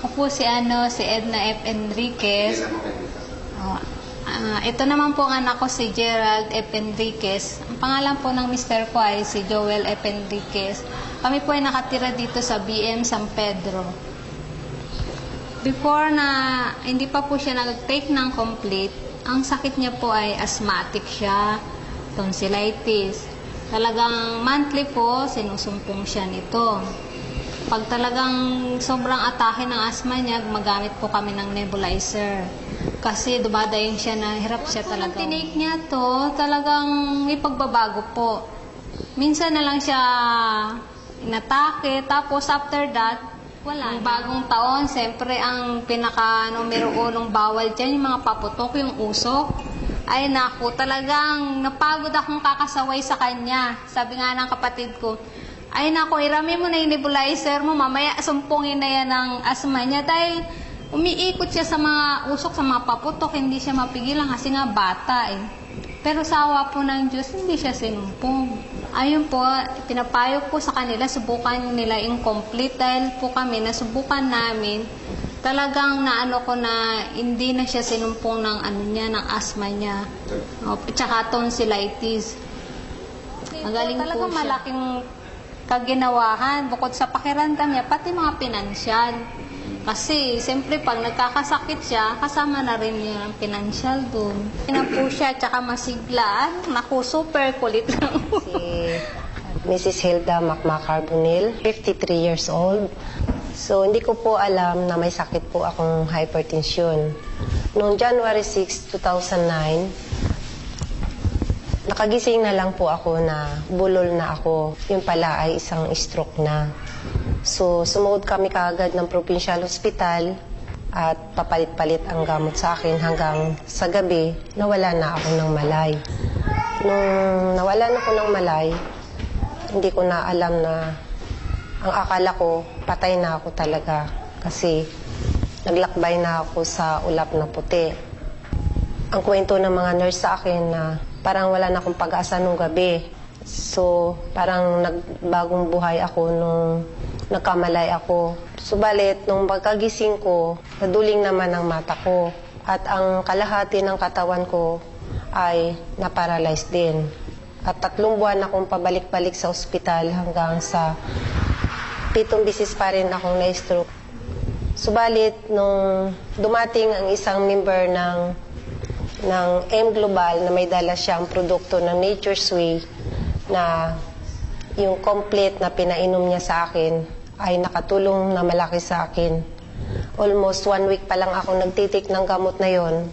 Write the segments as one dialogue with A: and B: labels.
A: Ako po si Edna F. Enriquez. Ito naman po ang anak ko si Gerald F. Enriquez. Ang pangalan po ng mister ko ay si Joel F. Enriquez. Kami po ay nakatira dito sa BM San Pedro. Before na hindi pa po siya nag-take ng complete, ang sakit niya po ay asthmatic siya, tonsillitis. Talagang monthly po, sinusumpong siya nito. Pag talagang sobrang atake ng asthma niya, gumagamit po kami ng nebulizer. Kasi dumadayon siya na hirap siya talaga. Nung tinake niya to, talagang may pagbabago po. Minsan na lang siya inatake, tapos after that, wala. Ang bagong taon, siyempre ang pinaka-numero 1 bawal dyan, yung mga paputok, yung usok. Ay naku, talagang napagod akong kakasaway sa kanya. Sabi nga ng kapatid ko, ay naku, irami mo na yung nebulizer mo, mamaya sumpungin na yan ng asma niya. Dahil umiikot siya sa mga usok, sa mga paputok, hindi siya mapigilan kasi nga bata eh. Pero sa awa po ng Diyos, hindi siya sinumpong. Ayun po, pinapayo po sa kanila, subukan nila incomplete dahil po kami, nasubukan namin, talagang naano ko na hindi na siya sinumpong ng ano niya, ng asthma niya. Tsaka tonsillitis. Magaling po talagang siya. Malaking kaginawahan, bukod sa pakiramdam niya, pati mga pinansyal. Kasi, siyempre, pag nagkakasakit siya, kasama na rin niya ang pinansyal doon. Yan po siya, tsaka masiglaan. Naku, super kulit lang.
B: Si Mrs. Hilda Macmacarbonil, 53 years old. So, hindi ko po alam na may sakit po akong hypertension. Noong January 6, 2009, nakagising na lang po ako na bulol na ako. Yun pala ay isang stroke na. So, sumuod kami kaagad ng provincial hospital at papalit-palit ang gamot sa akin hanggang sa gabi, nawala na ako ng malay. Nung nawalan ako ng malay, hindi ko na alam na ang akala ko, patay na ako talaga kasi naglakbay na ako sa ulap na puti. Ang kwento ng mga nurse sa akin na parang wala na akong pag-asa nung gabi. So, parang nagbagong buhay ako nung nagkamalay ako. Subalit, nung pagkagising ko, naduling naman ang mata ko. At ang kalahati ng katawan ko ay naparalyzed din. At 3 buwan akong pabalik-balik sa ospital hanggang sa 7 bisis pa rin akong na-stroke. Subalit, nung dumating ang isang member ng M Global na may dala siyang produkto ng Nature's Way na yung complete na pinainom niya sa akin ay nakatulong na malaki sa akin. Almost 1 week pa lang ako nagtitik ng gamot na yon,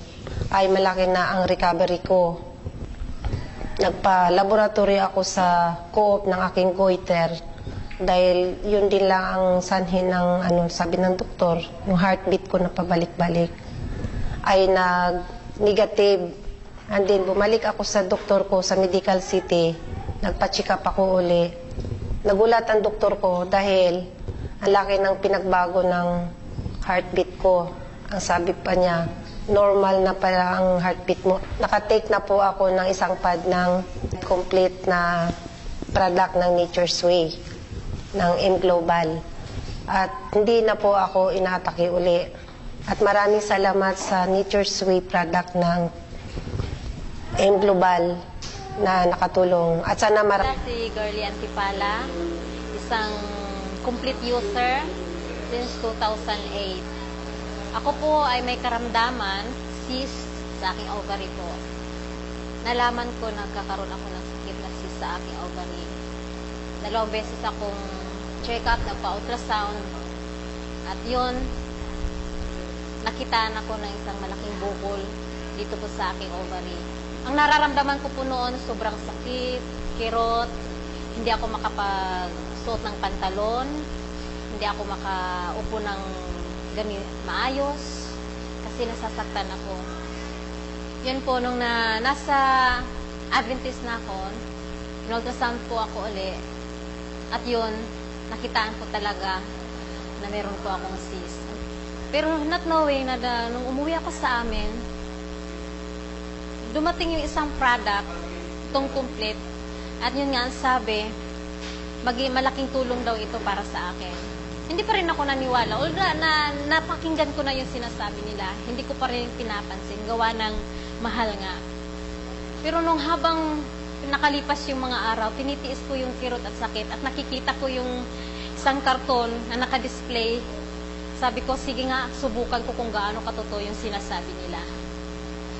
B: ay malaki na ang recovery ko. Nagpa-laboratory ako sa co-op ng aking goiter dahil yun din lang ang sanhin ng sabi ng doktor, yung heartbeat ko na pabalik-balik ay nag-negative. And then bumalik ako sa doktor ko sa Medical City, nagpa-check up ako uli. Nagulat ang doktor ko dahil ang laki ng pinagbago ng heartbeat ko. Ang sabi pa niya, normal na pala ang heartbeat mo. Nakatake na po ako ng isang pad ng complete na product ng Nature's Way, ng M Global. At hindi na po ako inaatake uli. At maraming salamat sa Nature's Way product ng M Global na nakatulong. At sana
C: Si Girlie Antipala, isang complete user since 2008. Ako po ay may karamdaman, cyst sa aking ovary po. Nalaman ko nagkakaroon ako ng sakit na cyst sa aking ovary. 2 beses akong check-up, nagpa-ultrasound. At yun, nakitaan ako ng isang malaking bukol dito po sa aking ovary. Ang nararamdaman ko po noon, sobrang sakit, kirot, hindi ako makapagsuot ng pantalon, hindi ako makaupo ng maayos, kasi nasasaktan ako. Yun po, nung nasa Adventist na ako, in-ultrasound po ako uli, at yun, nakitaan ko talaga na meron po akong cyst. Pero not knowing na nung umuwi ako sa amin, dumating yung isang product, itong complete. At yun nga, sabi, malaking tulong daw ito para sa akin. hindi pa rin ako naniwala. Although napakinggan ko na yung sinasabi nila, hindi ko pa rin pinapansin. Gawa ng mahal nga. Pero nung habang nakalipas yung mga araw, tinitiis ko yung kirot at sakit at nakikita ko yung isang karton na nakadisplay. Sabi ko, sige nga, subukan ko kung gaano katotoo yung sinasabi nila.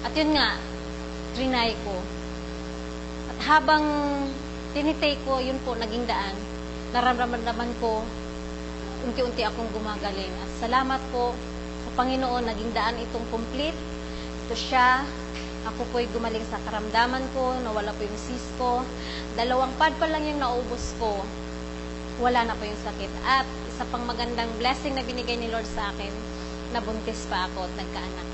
C: At yun nga, trinay ko. At habang tinitake ko, yun po, naging daan. Nararamdaman naman ko, unti-unti akong gumagaling. At salamat po sa Panginoon, naging daan itong complete. Ito siya. Ako po'y gumaling sa karamdaman ko, nawala po yung cyst ko. 2 pad pa lang yung naubos ko. Wala na po yung sakit. At isa pang magandang blessing na binigay ni Lord sa akin, nabuntis pa ako at nagkaanak.